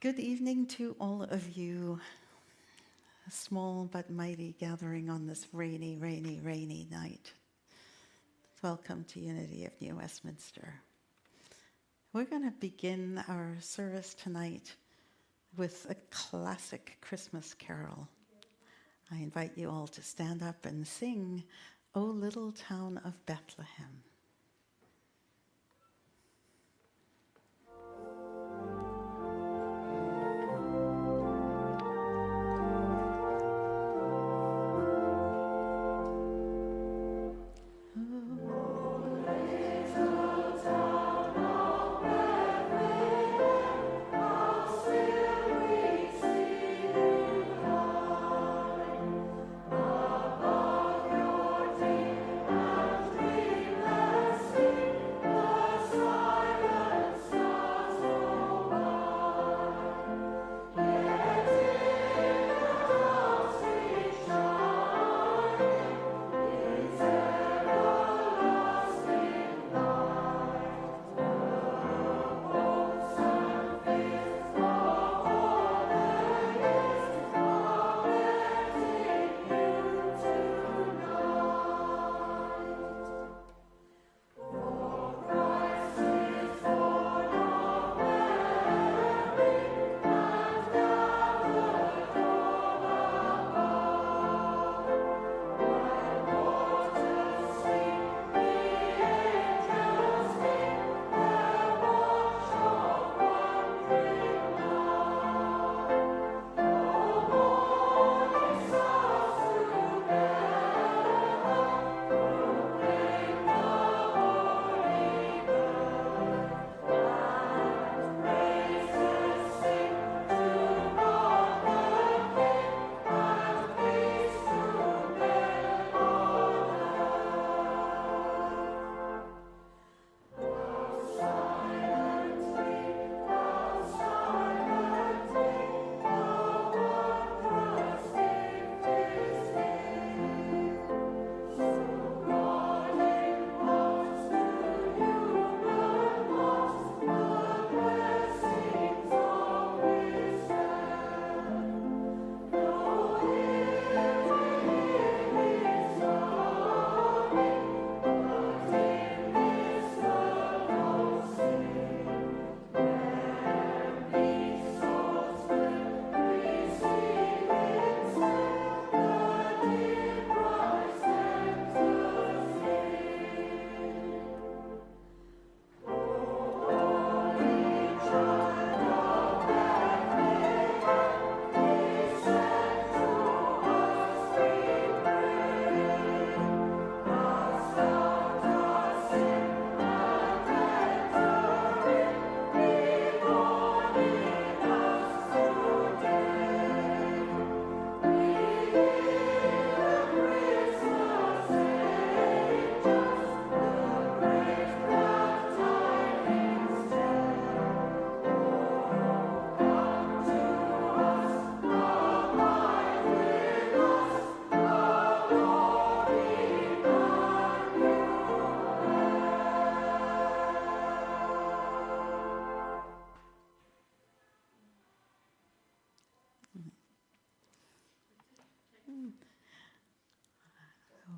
Good evening to all of you. A small but mighty gathering on this rainy, rainy, rainy night. Welcome to Unity of New Westminster. We're going to begin our service tonight with a classic Christmas carol. I invite you all to stand up and sing, "O Little Town of Bethlehem."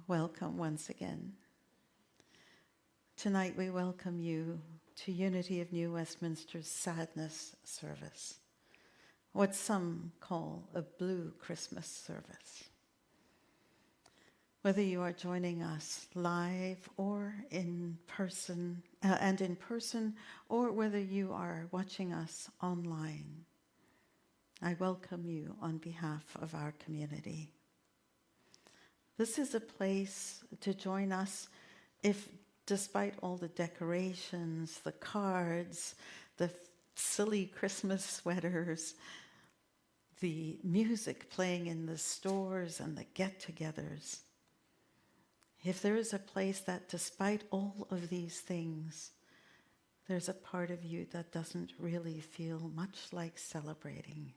Welcome once again. Tonight we welcome you to Unity of New Westminster's Sadness service, what some call a blue Christmas service. Whether you are joining us live or in person, or whether you are watching us online, I welcome you on behalf of our community. This is a place to join us if, despite all the decorations, the cards, the silly Christmas sweaters, the music playing in the stores and the get-togethers, if there is a place that, despite all of these things, there's a part of you that doesn't really feel much like celebrating,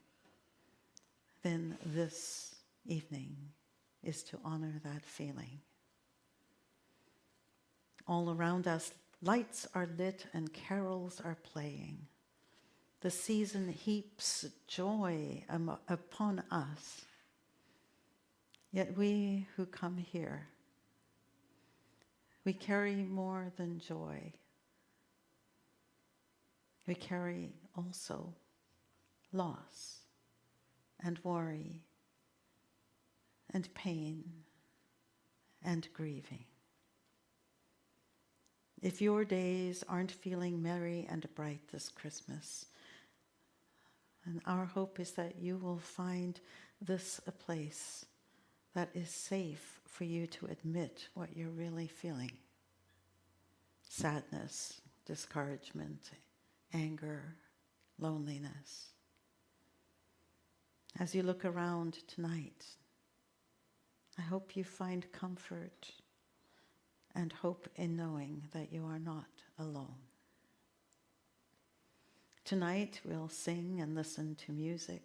then this evening is to honor that feeling. All around us, lights are lit and carols are playing. The season heaps joy upon us. Yet we who come here, we carry more than joy. We carry also loss and worry and pain and grieving. If your days aren't feeling merry and bright this Christmas, and our hope is that you will find this a place that is safe for you to admit what you're really feeling. Sadness, discouragement, anger, loneliness. As you look around tonight, I hope you find comfort and hope in knowing that you are not alone. Tonight we'll sing and listen to music,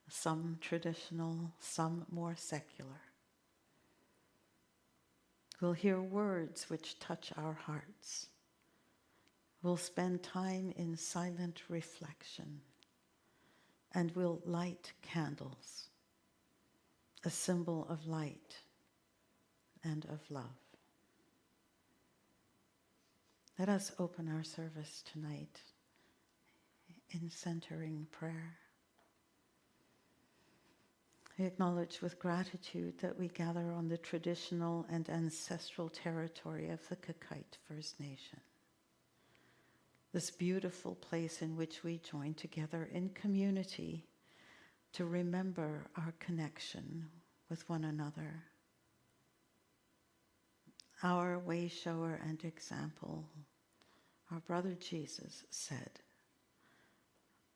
some traditional, some more secular. We'll hear words which touch our hearts. We'll spend time in silent reflection, and we'll light candles, a symbol of light and of love. Let us open our service tonight in centering prayer. We acknowledge with gratitude that we gather on the traditional and ancestral territory of the Kakite First Nation. This beautiful place in which we join together in community to remember our connection with one another. Our way shower and example, our brother Jesus said,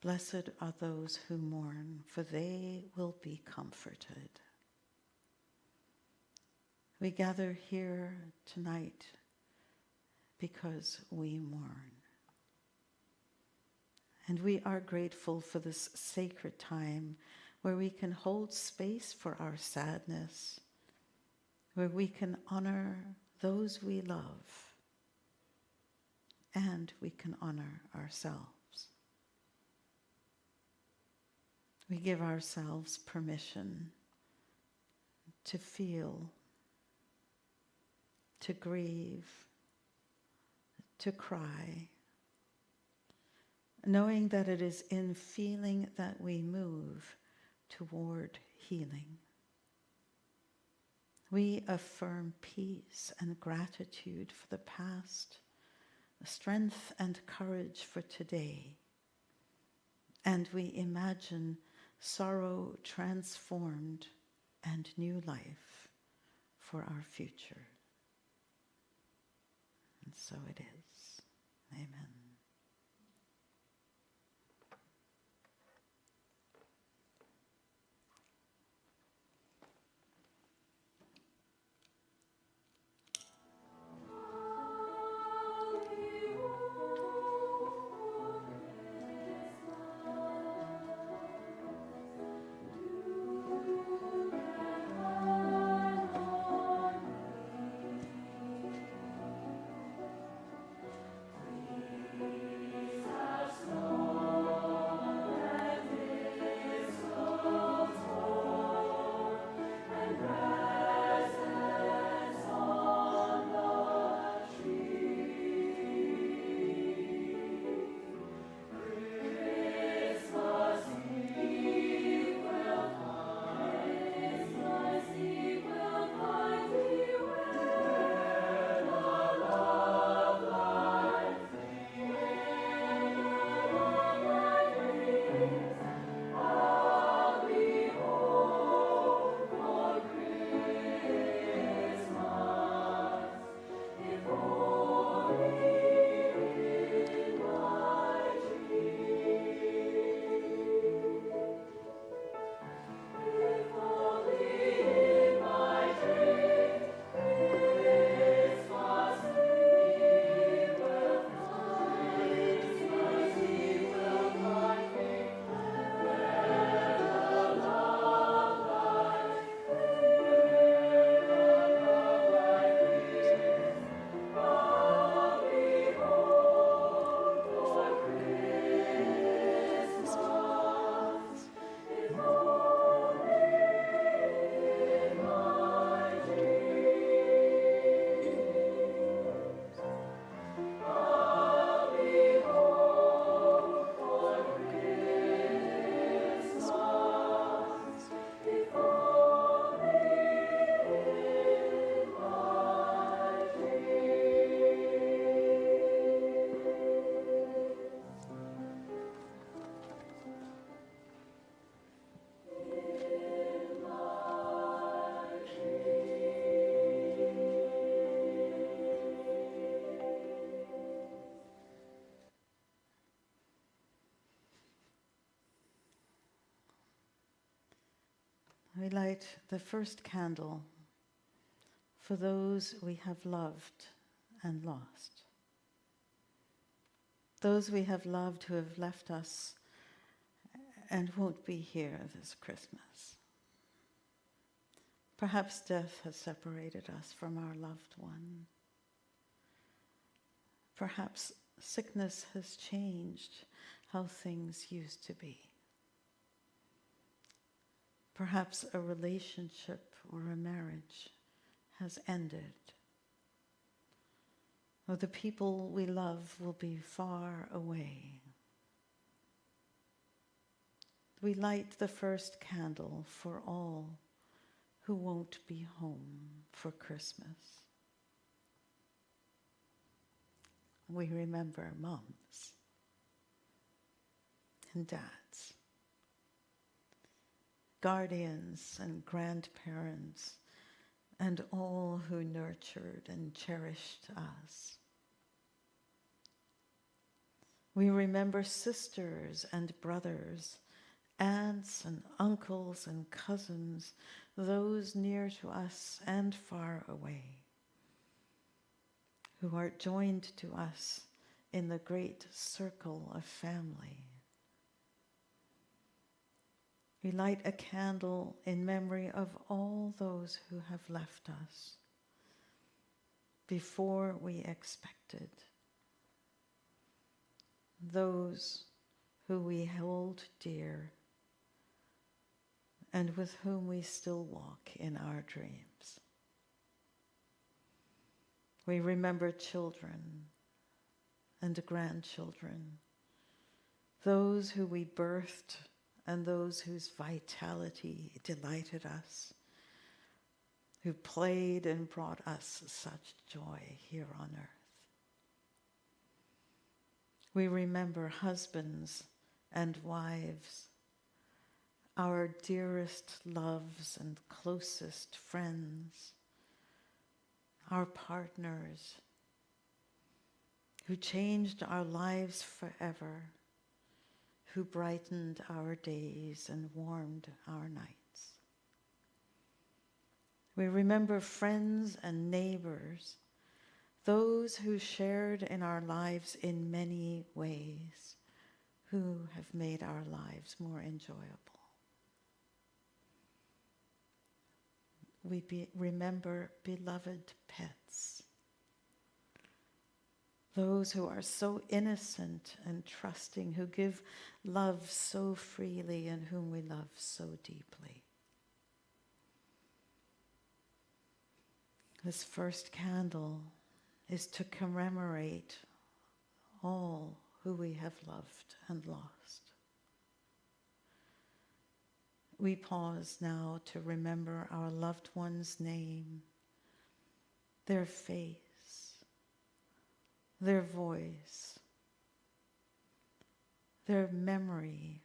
"Blessed are those who mourn, for they will be comforted." We gather here tonight because we mourn. And we are grateful for this sacred time where we can hold space for our sadness, where we can honor those we love, and we can honor ourselves. We give ourselves permission to feel, to grieve, to cry, knowing that it is in feeling that we move toward healing. We affirm peace and gratitude for the past, strength and courage for today, and we imagine sorrow transformed and new life for our future. And so it is. Amen. we light the first candle for those we have loved and lost. Those we have loved who have left us and won't be here this Christmas. Perhaps death has separated us from our loved one. Perhaps sickness has changed how things used to be. Perhaps a relationship or a marriage has ended. Or the people we love will be far away. We light the first candle for all who won't be home for Christmas. We remember moms and dads, guardians and grandparents, and all who nurtured and cherished us. We remember sisters and brothers, aunts and uncles and cousins, those near to us and far away, who are joined to us in the great circle of family. We light a candle in memory of all those who have left us before we expected, those who we hold dear and with whom we still walk in our dreams. We remember children and grandchildren, those who we birthed and those whose vitality delighted us, who played and brought us such joy here on earth. We remember husbands and wives, our dearest loves and closest friends, our partners who changed our lives forever, who brightened our days and warmed our nights. We remember friends and neighbors, those who shared in our lives in many ways, who have made our lives more enjoyable. We remember beloved pets, those who are so innocent and trusting, who give love so freely and whom we love so deeply. This first candle is to commemorate all who we have loved and lost. We pause now to remember our loved one's name, their face, their voice, their memory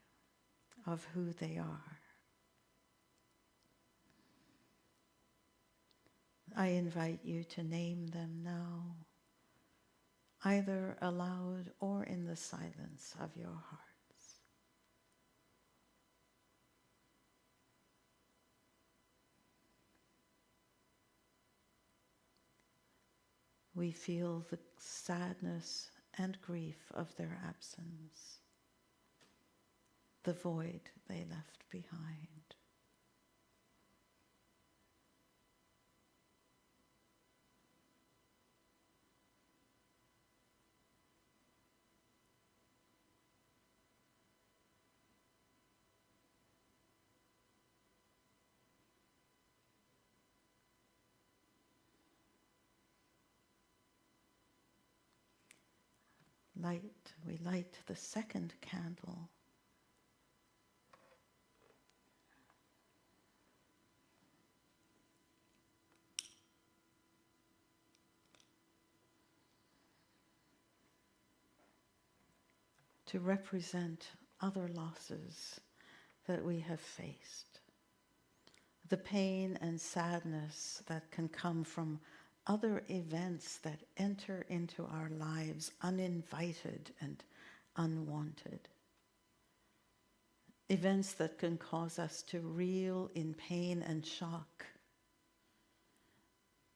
of who they are. I invite you to name them now, either aloud or in the silence of your heart. We feel the sadness and grief of their absence, the void they left behind. We light the second candle. To represent other losses that we have faced. The pain and sadness that can come from other events that enter into our lives uninvited and unwanted. events that can cause us to reel in pain and shock,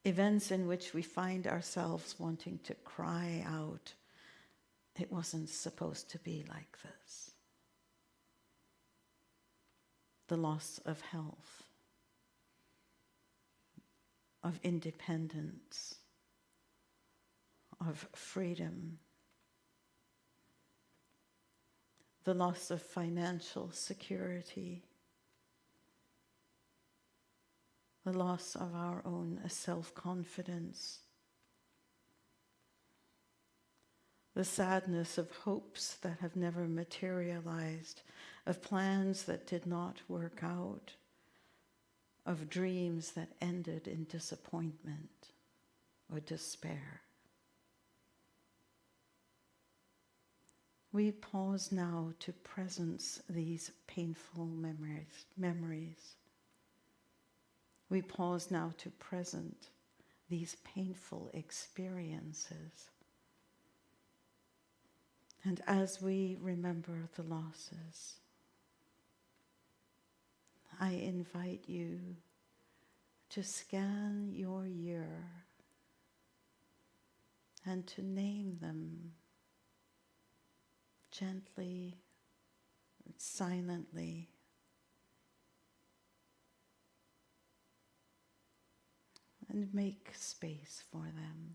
events in which we find ourselves wanting to cry out, it wasn't supposed to be like this. The loss of health, of independence, of freedom, the loss of financial security, the loss of our own self-confidence, the sadness of hopes that have never materialized, of plans that did not work out, of dreams that ended in disappointment or despair. We pause now to presence these painful memories. We pause now to present these painful experiences. And as we remember the losses, I invite you to scan your year and to name them gently, silently, and make space for them.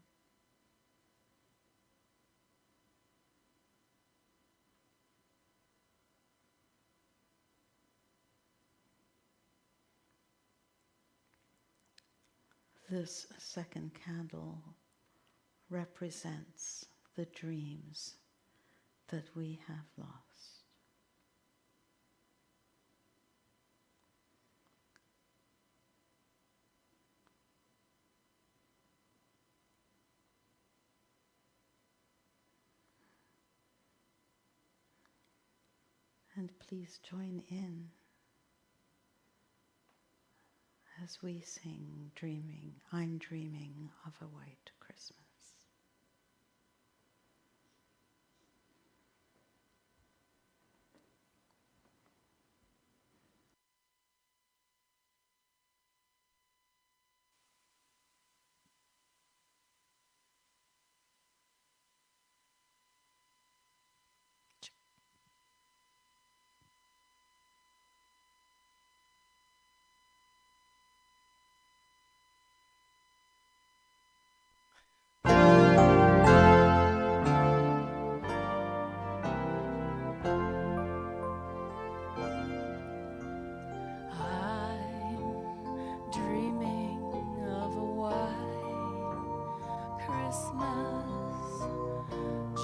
This second candle represents the dreams that we have lost. And please join in as we sing, dreaming, I'm dreaming of a white Christmas.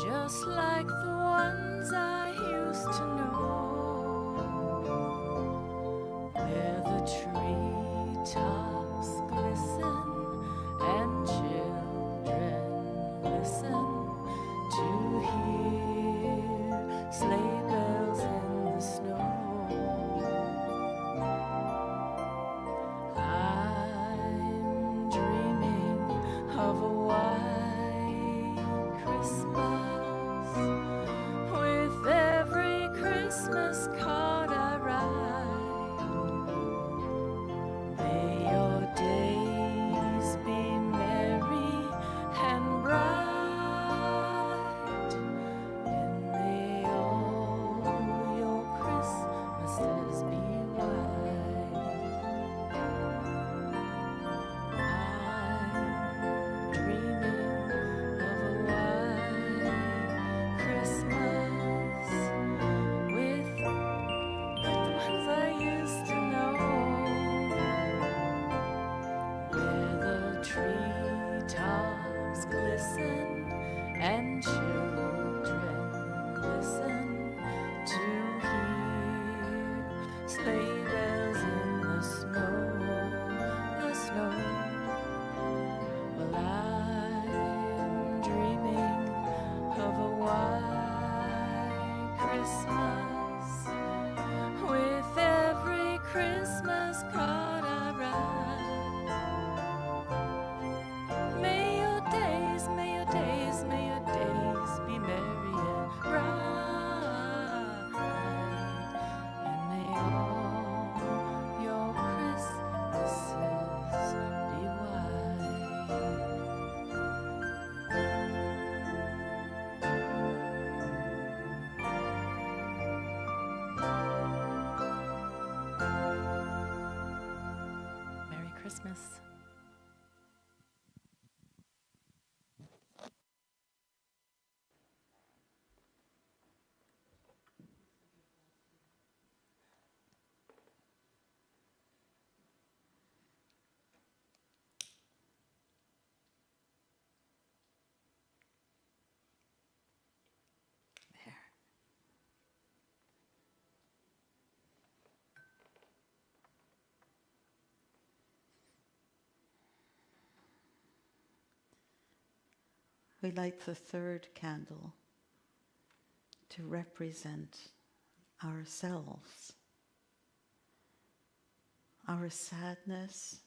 Just like the ones I used to know, where the treetops glisten and children listen to hear sleigh bells in the snow. I'm dreaming of a white Christmas, with every Christmas card I write. May your days be merry and bright, and may all your Christmases be white. I'm dreaming of a white Christmas, with the ones I used to know, where the treetops glisten and children listen to hear sleigh bells in the snow, the snow. Well, I'm dreaming of a white Christmas, with every Christmas card I write. May your days, may your days, may your days be merry and bright, and Christmas. There. We light the third candle to represent ourselves, our sadness,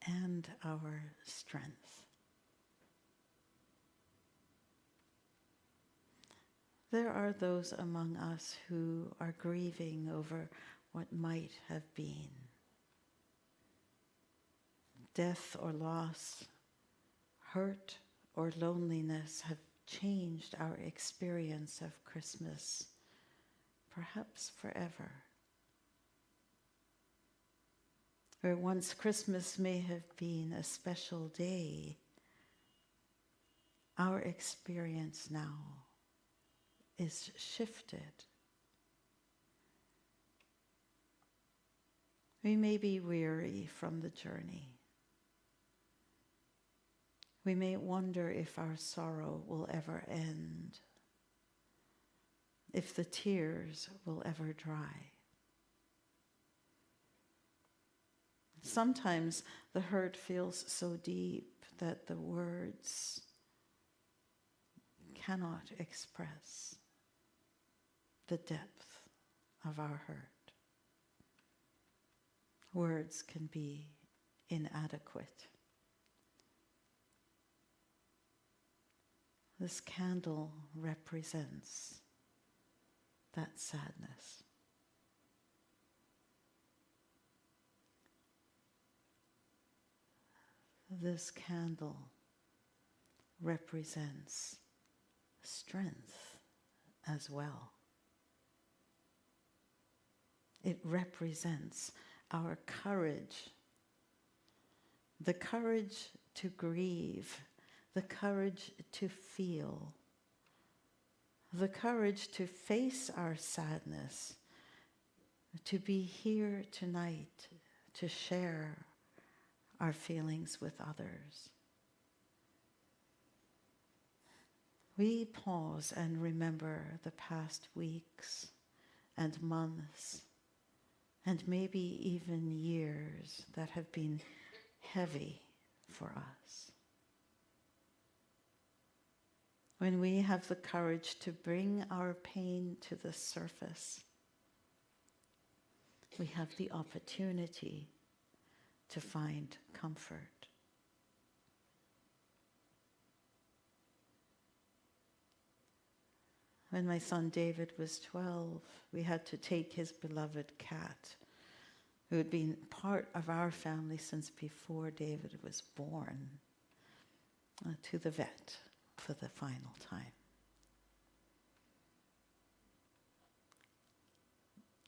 and our strength. There are those among us who are grieving over what might have been. Death or loss, hurt or loneliness have changed our experience of Christmas, perhaps forever. Where once Christmas may have been a special day, our experience now is shifted. We may be weary from the journey. We may wonder if our sorrow will ever end, if the tears will ever dry. Sometimes the hurt feels so deep that the words cannot express the depth of our hurt. Words can be inadequate. This candle represents that sadness. This candle represents strength as well. It represents our courage, the courage to grieve, the courage to feel, the courage to face our sadness, to be here tonight to share our feelings with others. We pause and remember the past weeks and months and maybe even years that have been heavy for us. When we have the courage to bring our pain to the surface, we have the opportunity to find comfort. When my son David was 12, we had to take his beloved cat, who had been part of our family since before David was born, to the vet for the final time.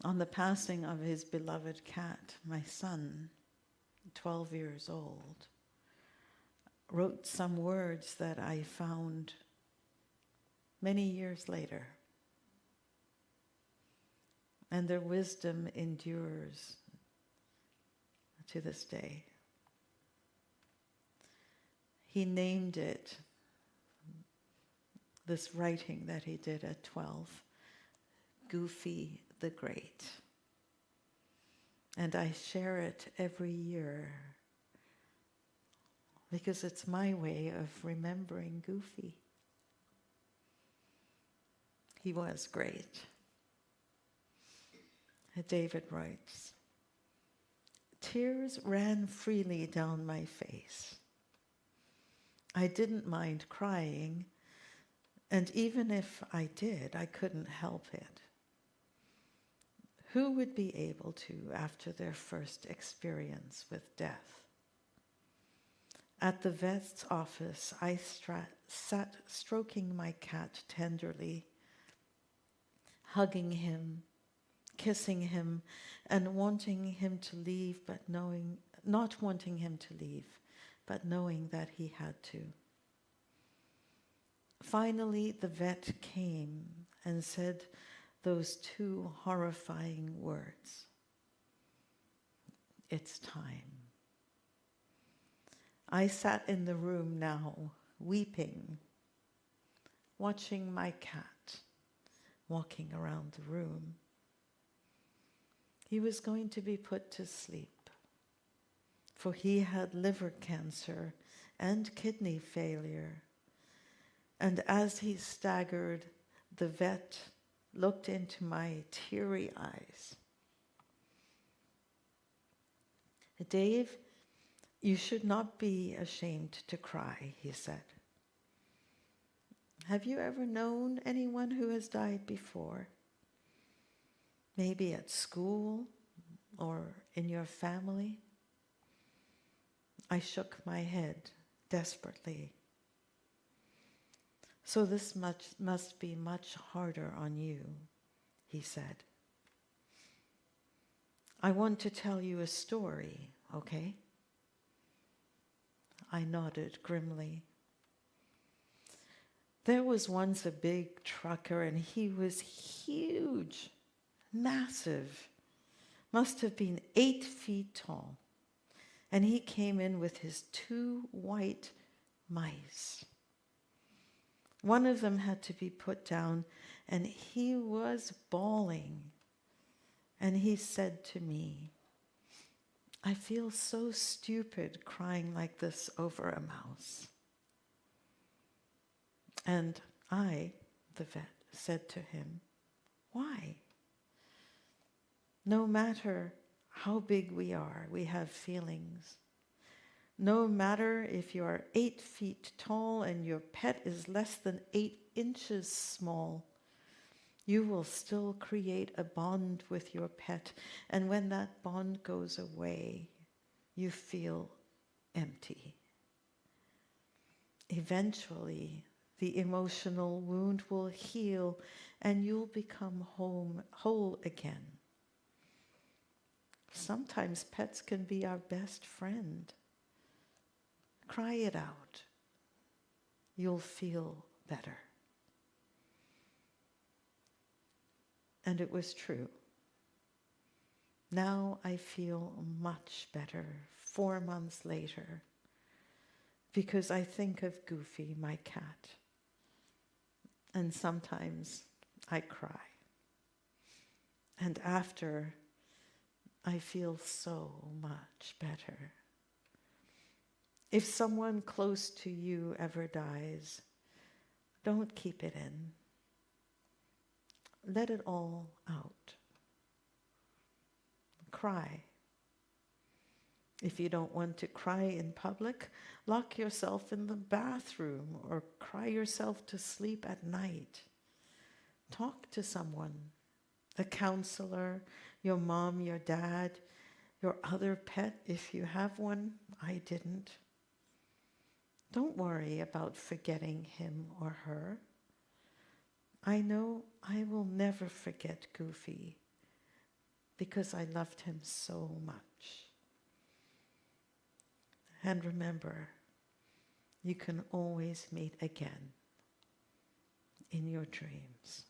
On the passing of his beloved cat, my son, 12 years old, wrote some words that I found many years later. And their wisdom endures to this day. He named it, this writing that he did at 12, Goofy the Great. And I share it every year because it's my way of remembering Goofy. He was great. David writes, "Tears ran freely down my face. I didn't mind crying, and even if I did, I couldn't help it. Who would be able to after their first experience with death? At the vet's office, I sat stroking my cat tenderly, hugging him, kissing him, and wanting him to leave, but knowing not wanting him to leave, but knowing that he had to. Finally, the vet came and said those two horrifying words. It's time. I sat in the room now, weeping, watching my cat walking around the room. He was going to be put to sleep, for he had liver cancer and kidney failure. And as he staggered, the vet looked into my teary eyes. Dave, you should not be ashamed to cry, he said. Have you ever known anyone who has died before? Maybe at school or in your family? I shook my head desperately. So this must be much harder on you, he said. I want to tell you a story, okay? I nodded grimly. There was once a big trucker, and he was huge, massive, must have been 8 feet tall. And he came in with his 2 white mice. One of them had to be put down, and he was bawling. And he said to me, I feel so stupid crying like this over a mouse. And I, the vet, said to him, why? No matter how big we are, we have feelings. No matter if you are 8 feet tall and your pet is less than 8 inches small, you will still create a bond with your pet. And when that bond goes away, you feel empty. Eventually, the emotional wound will heal and you'll become whole again. Sometimes pets can be our best friend. Cry it out. You'll feel better. And it was true. Now I feel much better 4 months later because I think of Goofy, my cat. And sometimes I cry. And after, I feel so much better. If someone close to you ever dies, don't keep it in. Let it all out. Cry. If you don't want to cry in public, lock yourself in the bathroom or cry yourself to sleep at night. Talk to someone, a counselor, your mom, your dad, your other pet if you have one. I didn't. Don't worry about forgetting him or her. I know I will never forget Goofy because I loved him so much. And remember, you can always meet again in your dreams.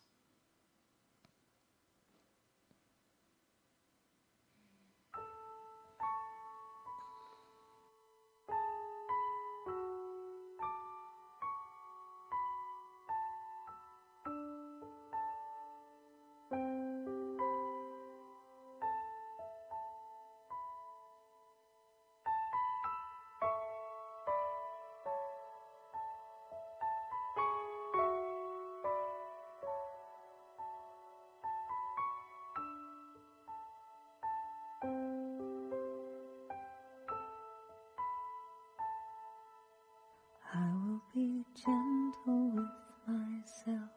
I will be gentle with myself.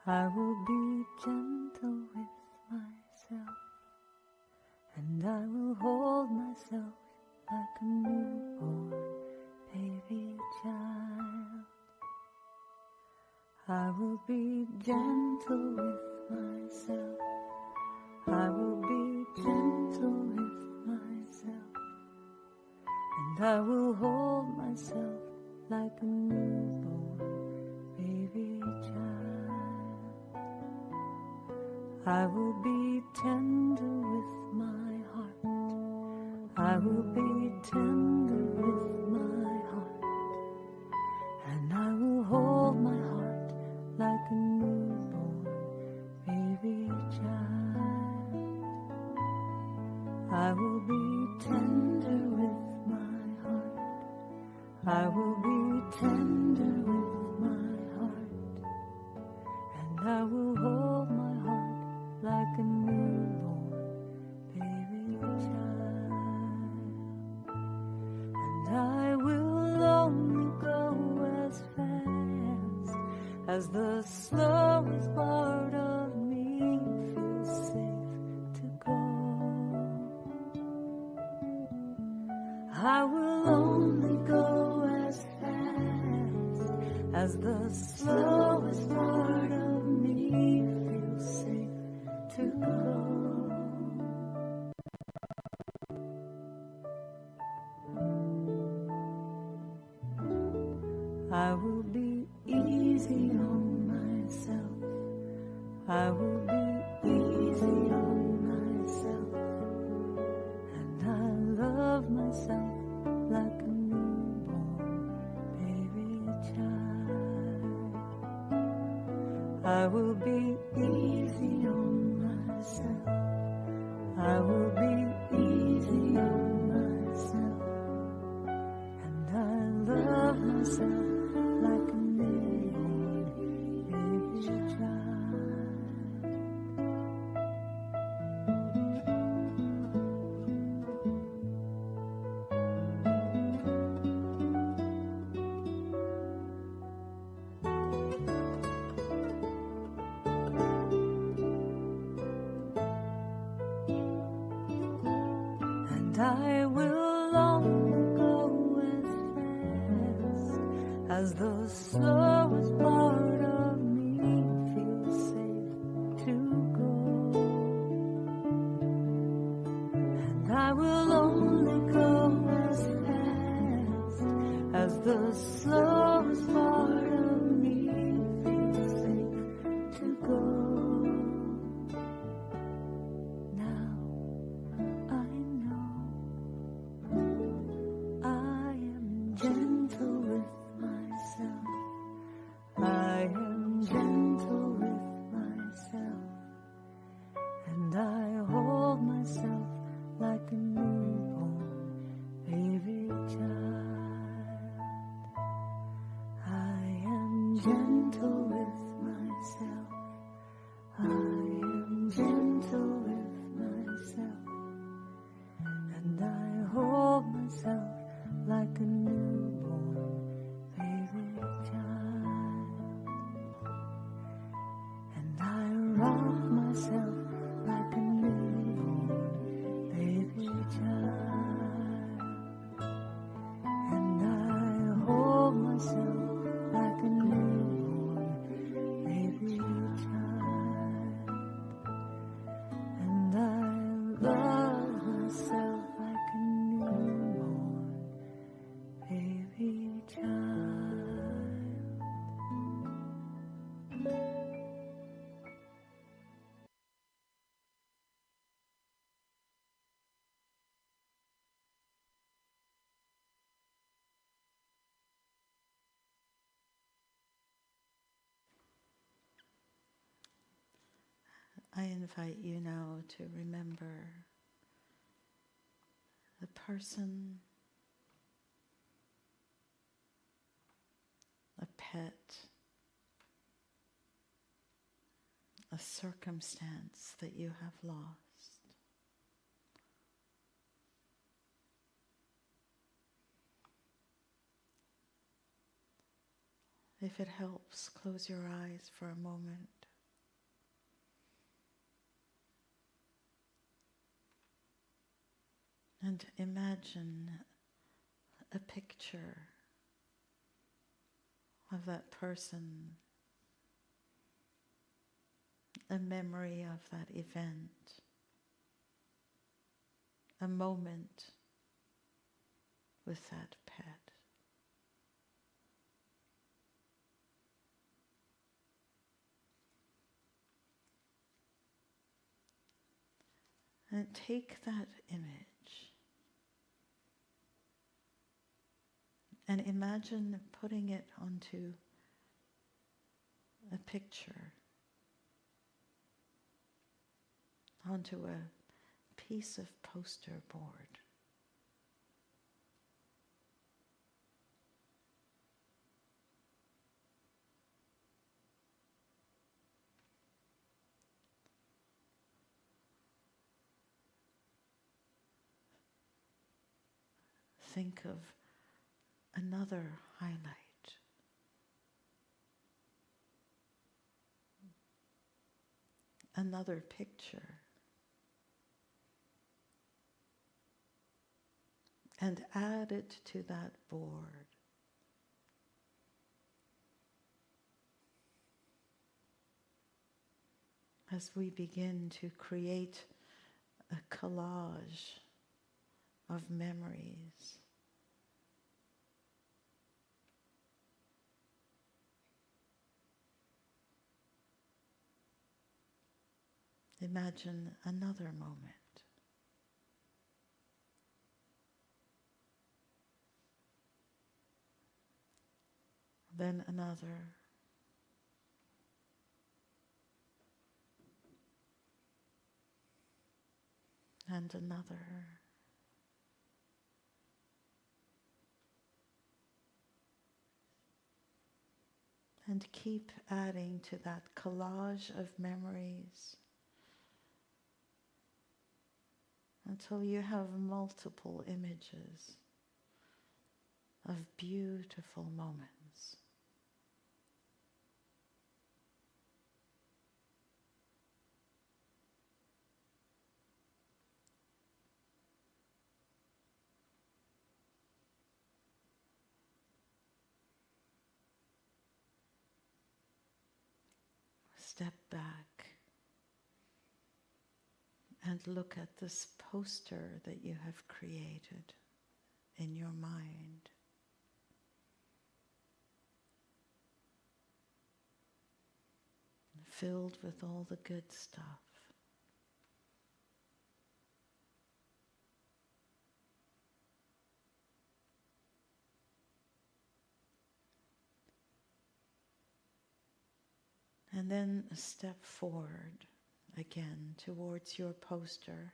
I will be gentle with myself. And I will hold myself like a newborn baby child. I will be gentle with myself. I will be gentle with myself. newborn baby child. I will be tender with my heart. I will be tender with my heart. And I will hold my heart like a newborn baby child. I will be tender with my heart. I will be tender with my heart. And I will hold my heart like a newborn baby child. And I will only go as fast as the slowest part of me feels safe to go. I will only go as fast as the slowest part of me feels safe to go. I will be easy on myself. I will be easy on myself. And I love myself like a newborn baby child. I will be easy on myself. I will be easy on myself. And I love myself like a newborn baby child. And I will only go as fast as the slowest part of me feels safe to go. And I will only go as fast as the slowest part of me feels safe to go. Now I know I am gentle with myself. I am gentle with myself. And I hold myself like a newborn baby child. I am gentle with myself. I am gentle with myself. And I hold myself like a newborn baby child. And I rock myself like a newborn baby child. And I hold myself like a newborn baby child. And I love myself like a newborn baby child. I invite you now to remember the person, a pet, a circumstance that you have lost. If it helps, close your eyes for a moment. And imagine a picture of that person, a memory of that event, a moment with that pet. And take that image and imagine putting it onto a picture, onto a piece of poster board. Think of another highlight. Another picture. And add it to that board. As we begin to create a collage of memories. Imagine another moment. Then another. And another. And keep adding to that collage of memories until you have multiple images of beautiful moments. Step back and look at this poster that you have created in your mind. Filled with all the good stuff. And then step forward again towards your poster.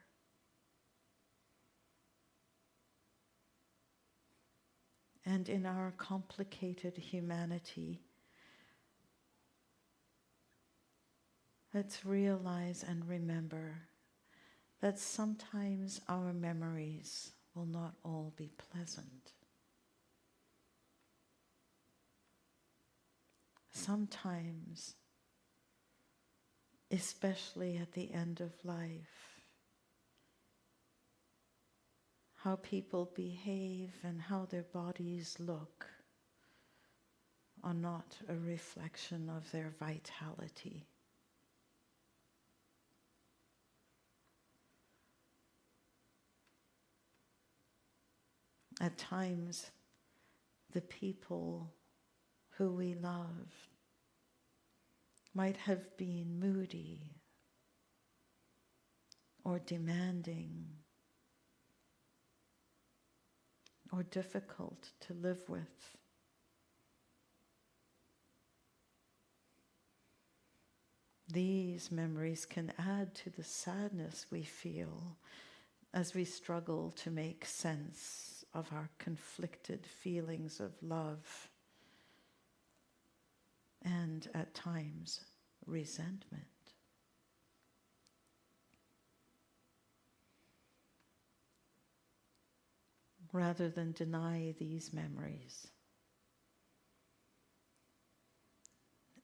And in our complicated humanity, let's realize and remember that sometimes our memories will not all be pleasant. Sometimes, especially at the end of life, how people behave and how their bodies look are not a reflection of their vitality. At times, the people who we love might have been moody or demanding or difficult to live with. These memories can add to the sadness we feel as we struggle to make sense of our conflicted feelings of love and, at times, resentment. Rather than deny these memories,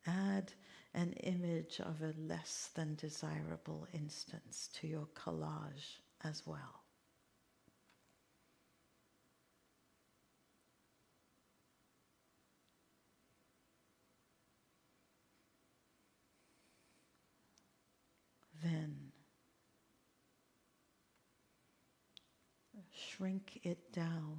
add an image of a less than desirable instance to your collage as well. Then shrink it down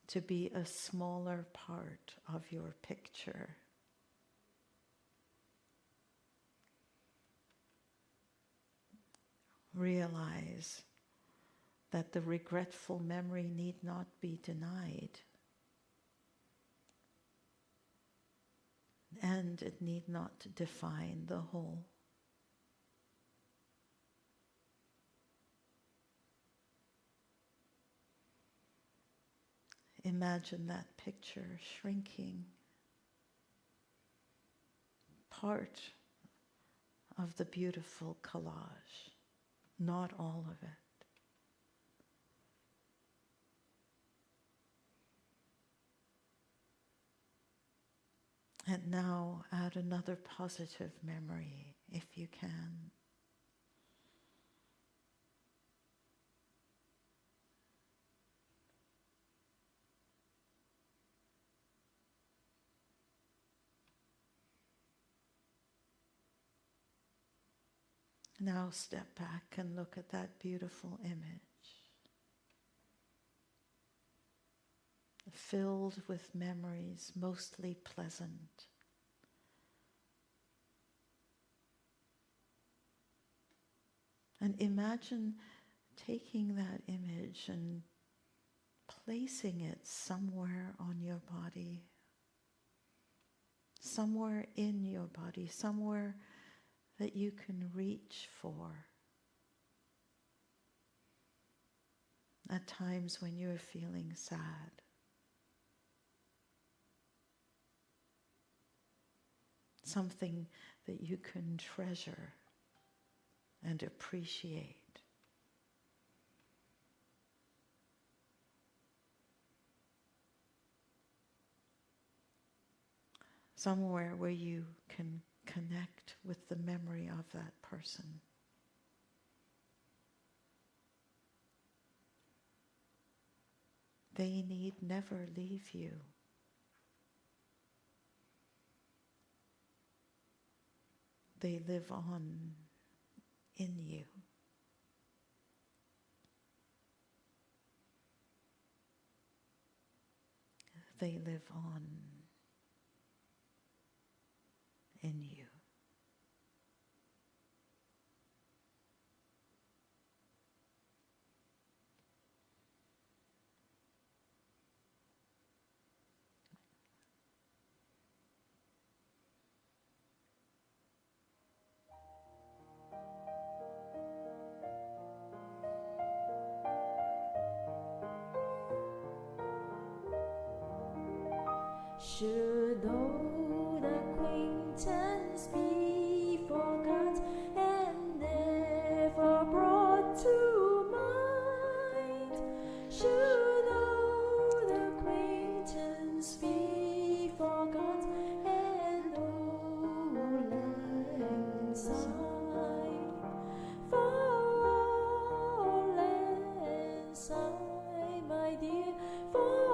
to be a smaller part of your picture. realize that the regretful memory need not be denied, and it need not define the whole. Imagine that picture shrinking, part of the beautiful collage, not all of it. And now add another positive memory, if you can. Now step back and look at that beautiful image, filled with memories, mostly pleasant. And imagine taking that image and placing it somewhere on your body, somewhere in your body, somewhere that you can reach for at times when you're feeling sad. Something that you can treasure and appreciate. Somewhere where you can connect with the memory of that person. They need never leave you. They live on in you. They live on in you. Should old acquaintance be forgot and never brought to mind? Should old acquaintance be forgot and old lang syne? For old lang syne, my dear, for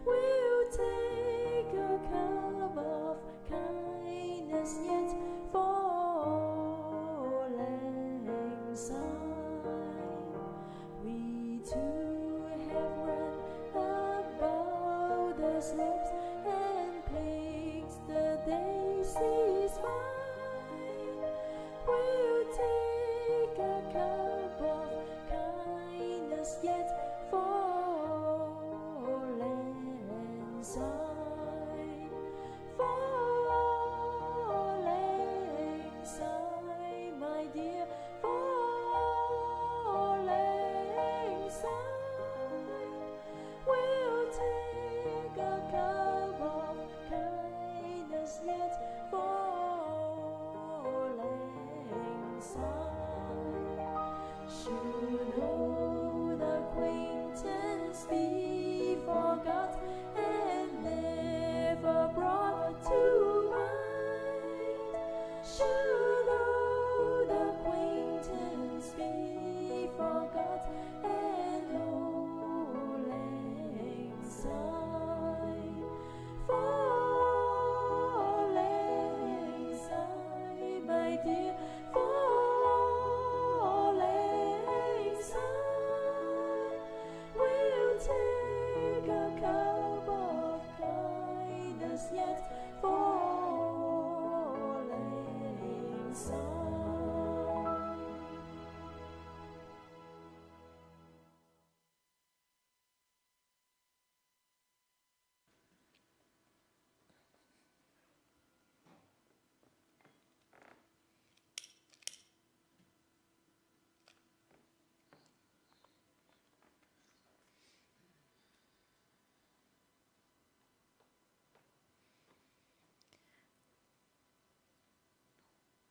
we'll take a cup of kindness yet for lang syne. We two have run about the slopes and picked the daisies fine. We'll take a cup of kindness yet for lang syne, my dear, for lang syne, we'll take a cup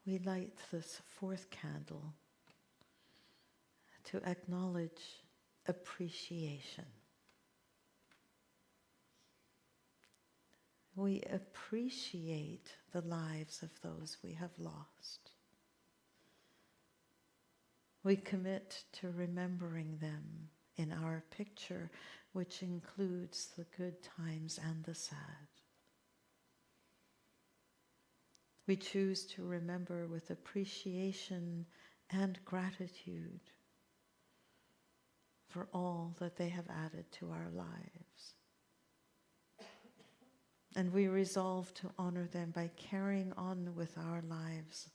we light this fourth candle to acknowledge appreciation. We appreciate the lives of those we have lost. We commit to remembering them in our picture, which includes the good times and the sad. We choose to remember with appreciation and gratitude for all that they have added to our lives. And we resolve to honor them by carrying on with our lives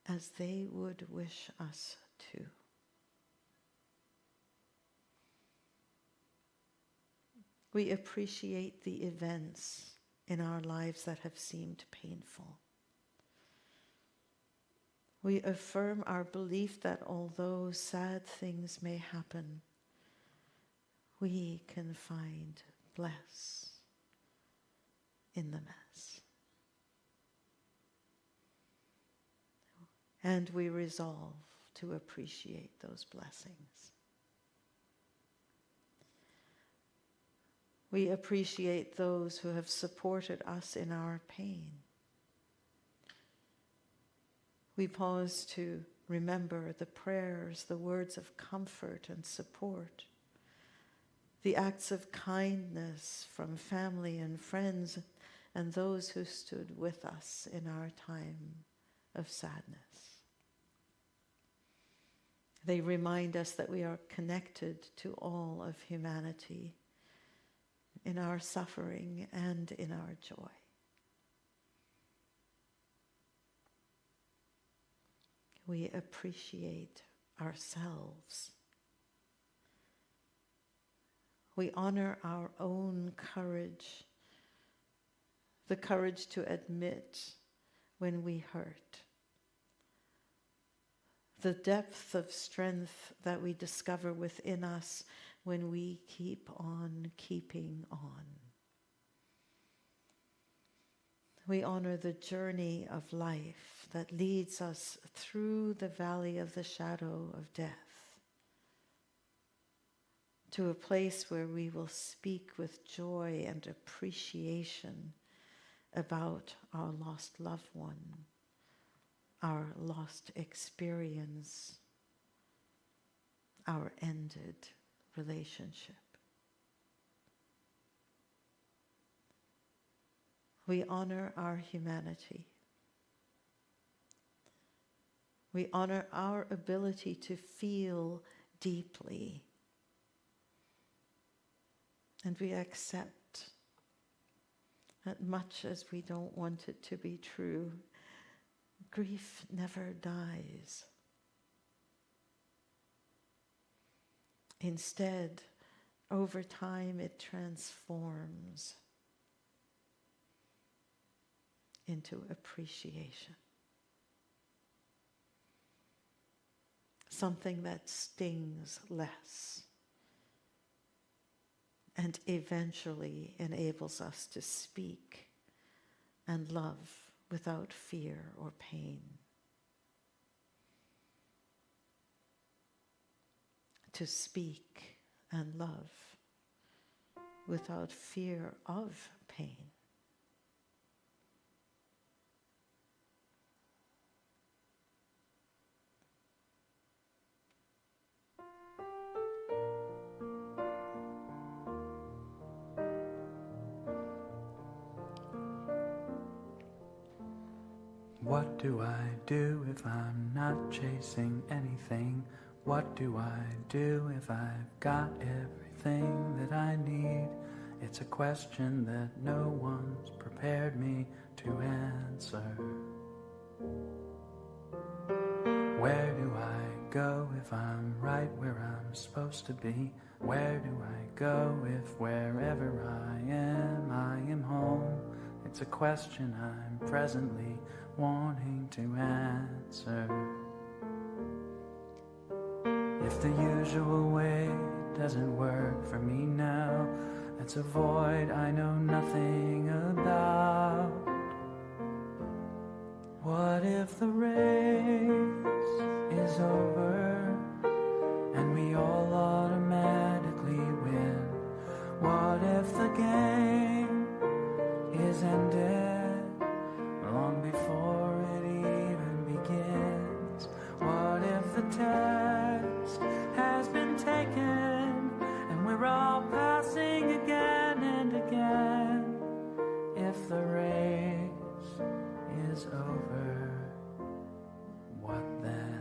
as they would wish us to. We appreciate the events in our lives that have seemed painful. We affirm our belief that although sad things may happen, we can find bliss in the mess. And we resolve to appreciate those blessings. We appreciate those who have supported us in our pain. We pause to remember the prayers, the words of comfort and support, the acts of kindness from family and friends, and those who stood with us in our time of sadness. They remind us that we are connected to all of humanity in our suffering and in our joy. We appreciate ourselves. We honor our own courage, the courage to admit when we hurt, the depth of strength that we discover within us when we keep on keeping on. We honor the journey of life that leads us through the valley of the shadow of death to a place where we will speak with joy and appreciation about our lost loved one, our lost experience, our ended relationship. We honor our humanity. We honor our ability to feel deeply. And we accept that much as we don't want it to be true, grief never dies. Instead, over time it transforms into appreciation. Something that stings less and eventually enables us to speak and love without fear or pain. To speak and love without fear of pain. What do I do if I'm not chasing anything? What do I do if I've got everything that I need? It's a question that no one's prepared me to answer. Where do I go if I'm right where I'm supposed to be? Where do I go if wherever I am home? It's a question I'm presently wanting to answer. If the usual way doesn't work for me now, it's a void I know nothing about. What if the race is over and we all automatically win? What if the game is ended long before it even begins? What if the test has been taken and we're all passing again and again? If the race is over, what then?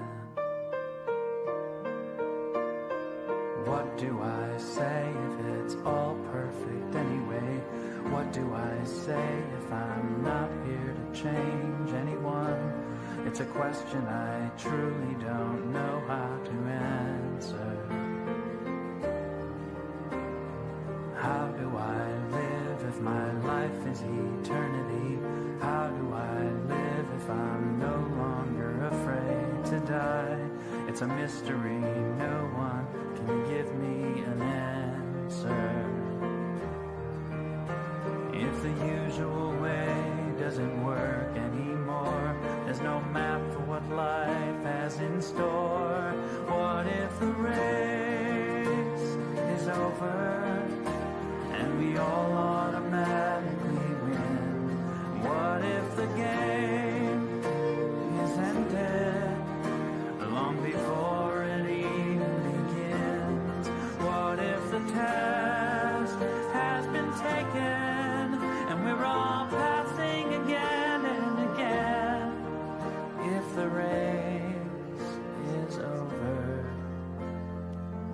What do I say if it's all perfect anyway? What do I say if I'm not here to change anyone? It's a question I truly don't know how to answer. How do I live if my life is eternity? How do I live if I'm no longer afraid to die? It's a mystery, no one can give me an answer. If the usual way doesn't work anymore, there's no map for what life has in store. What if the race is over and we all automatically win? What if the game is ended long before it even begins? What if the test has been taken and we're all passing again and again? If the race is over,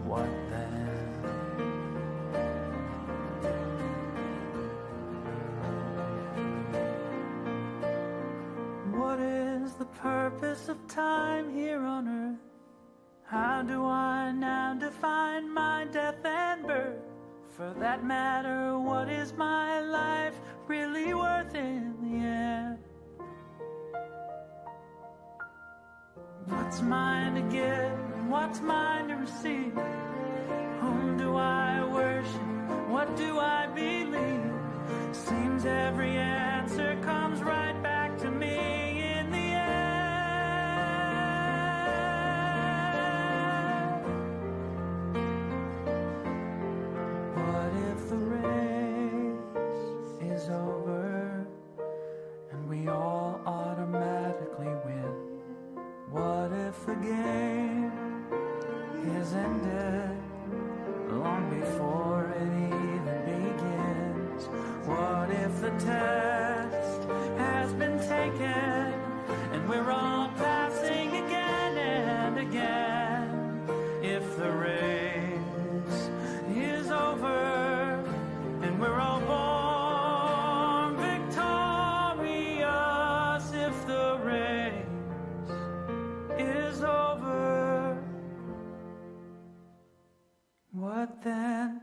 what then? What is the purpose of time here on earth? How do I now define my death and birth? For that matter, what is my life really worth in the end? What's mine to give and what's mine to receive? Whom do I worship? What do I believe? Seems every answer comes right back to me in the end. What if the race is over and we all automatically win? What if the game is ended long before it even begins? What if the test has been taken and we're all passing again and again? If the race is over and we're all born victorious, if the race is over, what then?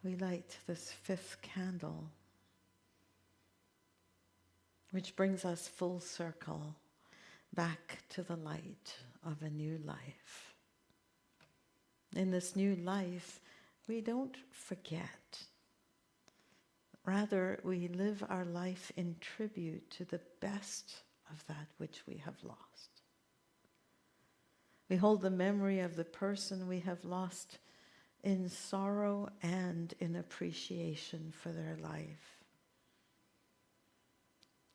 We light this fifth candle, which brings us full circle back to the light of a new life. In this new life, we don't forget. Rather, we live our life in tribute to the best of that which we have lost. We hold the memory of the person we have lost in sorrow and in appreciation for their life.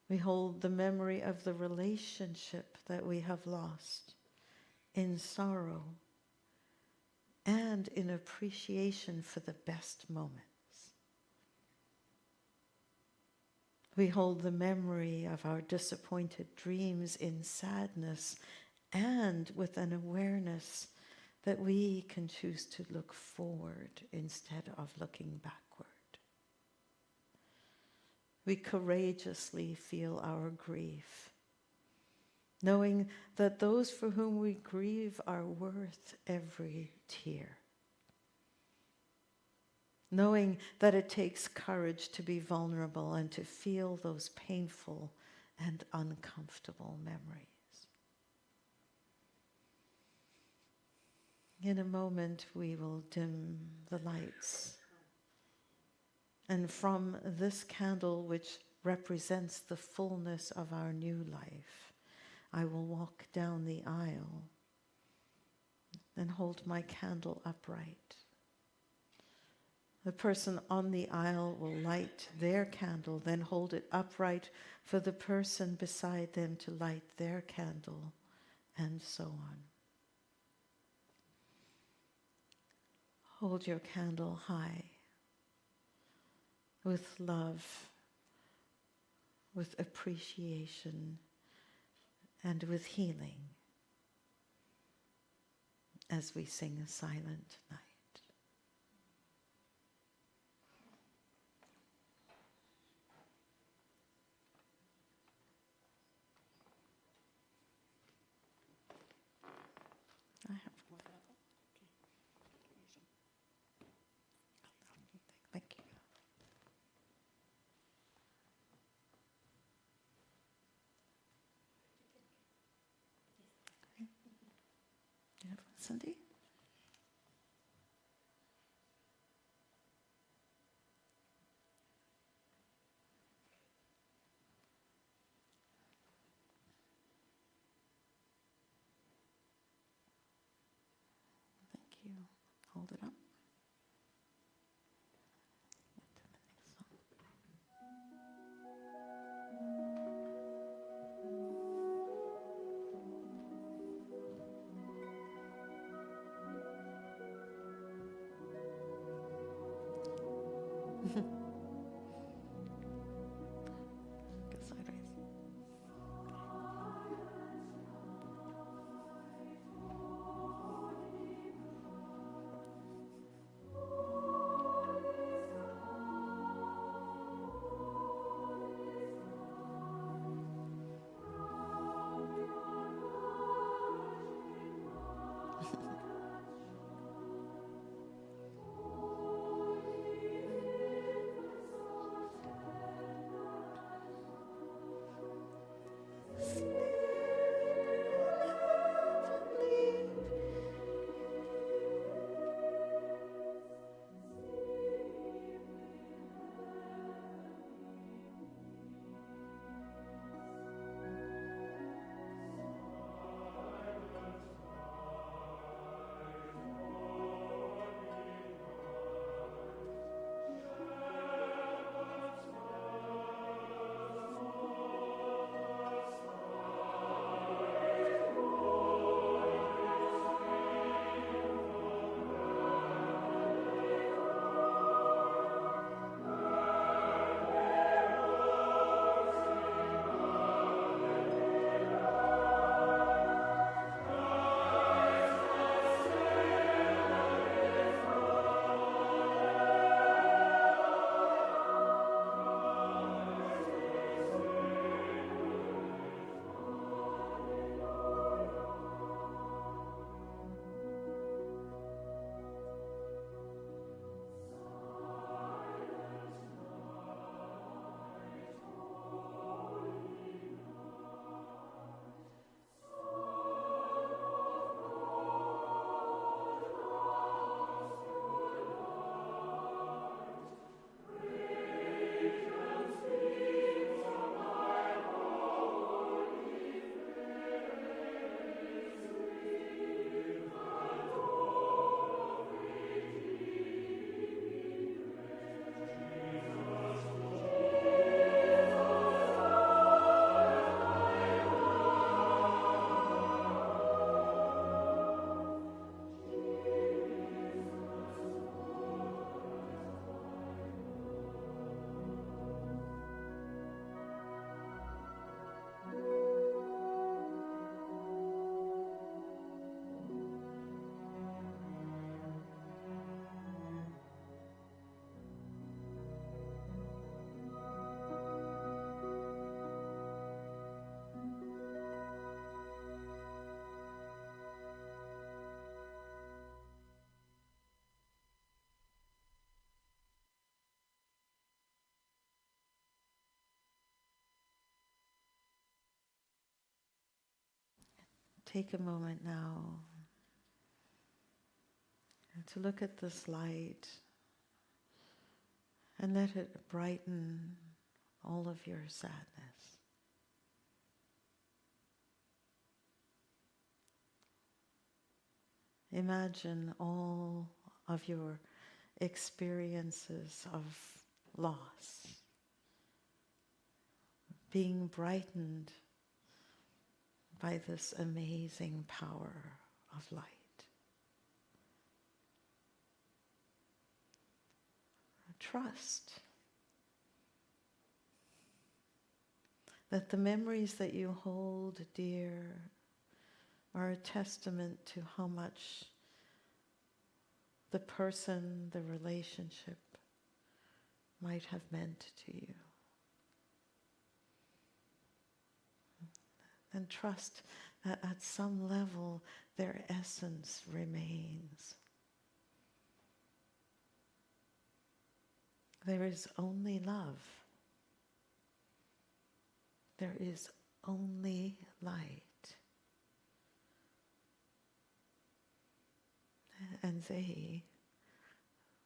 We hold the memory of the relationship that we have lost in sorrow and in appreciation for the best moments. We hold the memory of our disappointed dreams in sadness and with an awareness that we can choose to look forward instead of looking backward. We courageously feel our grief, knowing that those for whom we grieve are worth every tear. Knowing that it takes courage to be vulnerable and to feel those painful and uncomfortable memories. In a moment, we will dim the lights. And from this candle, which represents the fullness of our new life, I will walk down the aisle and hold my candle upright. The person on the aisle will light their candle, then hold it upright for the person beside them to light their candle, and so on. Hold your candle high with love, with appreciation, and with healing as we sing a silent night. I have one. Thank you. You have one, Cindy? Thank you. Hold it up. Go sideways. take a moment now to look at this light and let it brighten all of your sadness. Imagine all of your experiences of loss being brightened by this amazing power of light. Trust that the memories that you hold dear are a testament to how much the person, the relationship might have meant to you. And trust that at some level their essence remains. There is only love. There is only light. And they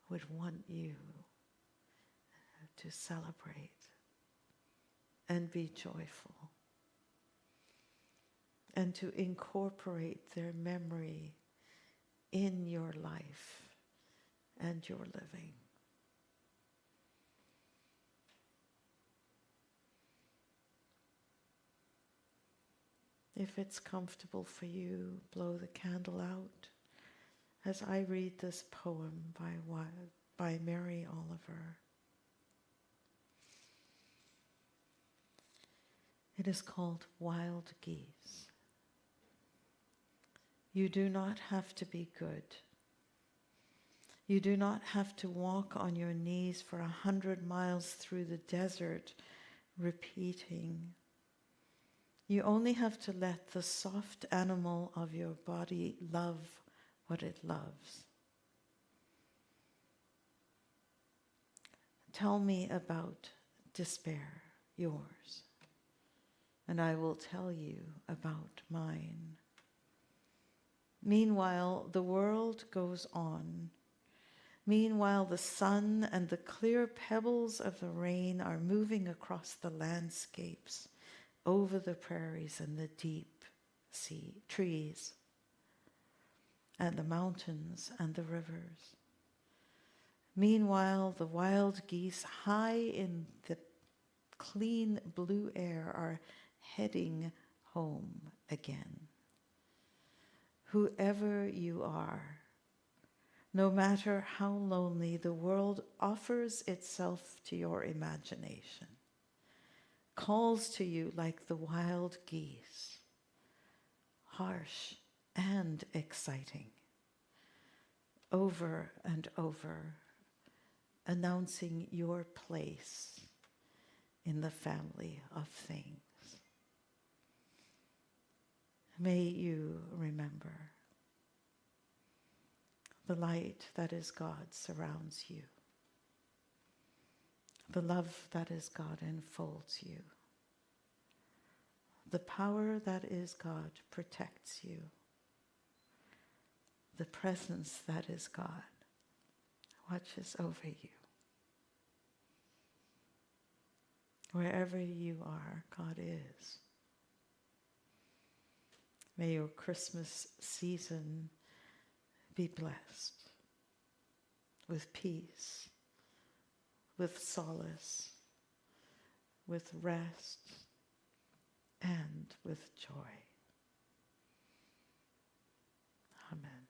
would want you to celebrate and be joyful and to incorporate their memory in your life and your living. If it's comfortable for you, blow the candle out as I read this poem by Mary Oliver. It is called Wild Geese. You do not have to be good. You do not have to walk on your knees for 100 miles through the desert, repeating. You only have to let the soft animal of your body love what it loves. Tell me about despair, yours, and I will tell you about mine. Meanwhile, the world goes on. Meanwhile, the sun and the clear pebbles of the rain are moving across the landscapes, over the prairies and the deep sea, trees, and the mountains and the rivers. Meanwhile, the wild geese high in the clean blue air are heading home again. Whoever you are, no matter how lonely, the world offers itself to your imagination, calls to you like the wild geese, harsh and exciting, over and over, announcing your place in the family of things. May you remember the light that is God surrounds you. The love that is God enfolds you. The power that is God protects you. The presence that is God watches over you. Wherever you are, God is. May your Christmas season be blessed with peace, with solace, with rest, and with joy. Amen.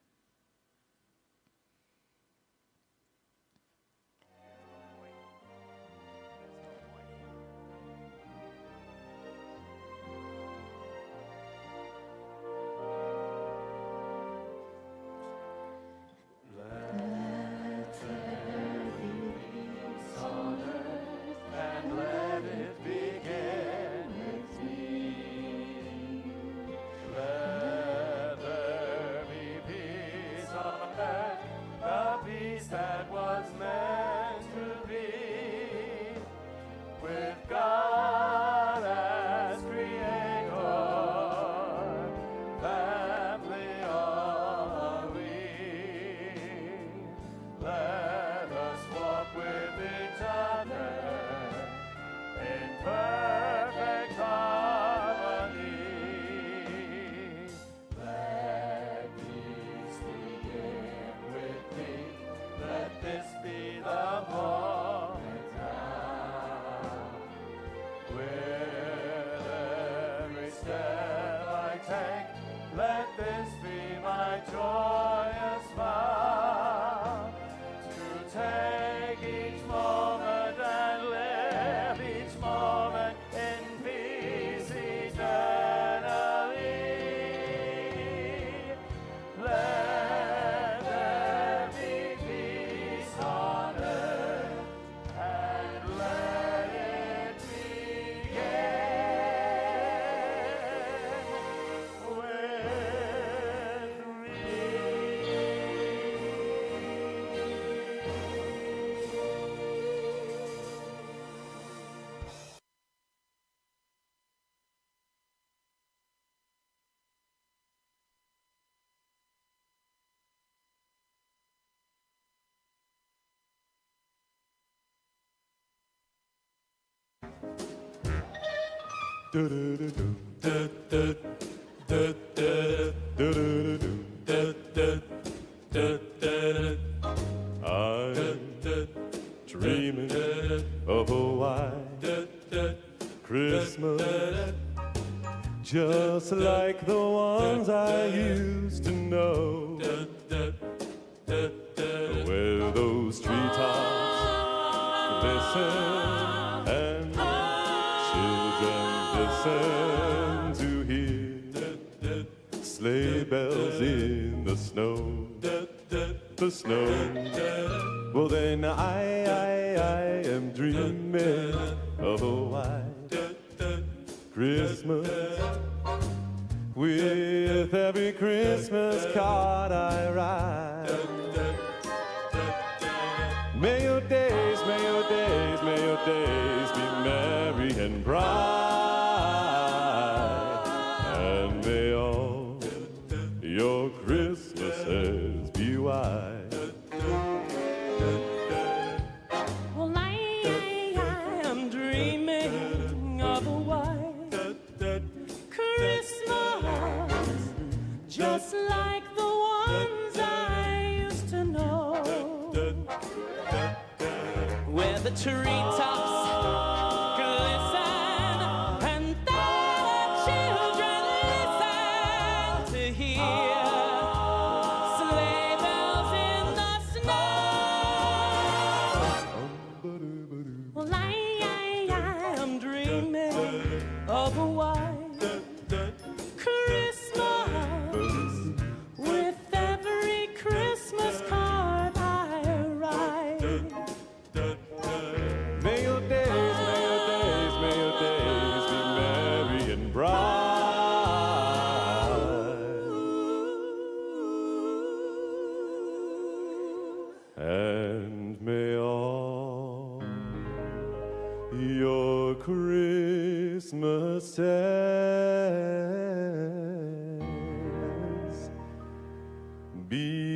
I'm dreaming of a white Christmas, just like the ones I used to know, where those treetops glisten and children listen to hear sleigh bells in the snow. The snow. Well, then I am dreaming of a white Christmas, with every Christmas card I write. May your days, may your days, may your days be merry and bright, and may all your Christmases be white. Well, I am dreaming of a white Christmas, just like the ones I used to know, where the treetops glisten and the children listen to hear sleigh bells in the snow. Well, I am dreaming of a white Christmas, with every Christmas card I write. May your days, may your days, may your days be merry and bright, and may all your Christmases be